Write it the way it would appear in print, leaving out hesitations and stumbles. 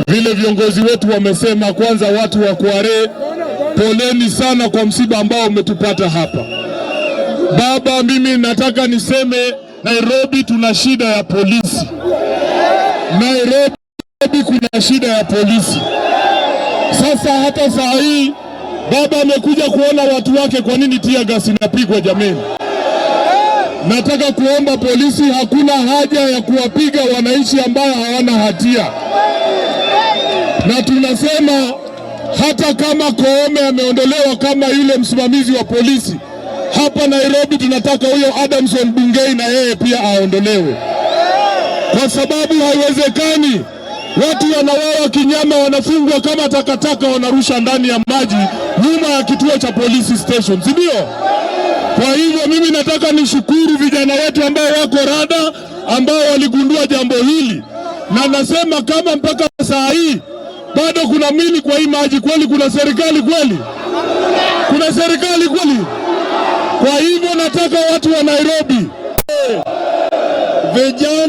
Vile viongozi wetu wamesema, kwanza watu wa Kware, poleni sana kwa msiba ambao umetupata hapa. Baba, mimi nataka niseme Nairobi tuna shida ya polisi. Nairobi kuna shida ya polisi. Sasa hata saa hii baba amekuja kuona watu wake, kwa nini tear gas inapigwa jameni? Nataka kuomba polisi, hakuna haja ya kuwapiga wananchi ambao hawana hatia. Na tunasema hata kama Koome ameondolewa kama yule msimamizi wa polisi, hapa Nairobi tunataka huyo Adamson Bungei na yeye pia aondolewe. Kwa sababu haiwezekani watu wanawawa kinyama, wanafungwa kama takataka, wanarusha ndani ya maji nyuma ya kituo cha polisi station, si ndio? Kwa hivyo mimi nataka nishukuru vijana wetu ambao wako rada, ambao waligundua jambo hili, na nasema kama mpaka saa hii bado kuna mili kwa hii maji, kweli kuna serikali kweli? Kuna serikali kweli? Kwa hivyo nataka watu wa Nairobi, vijana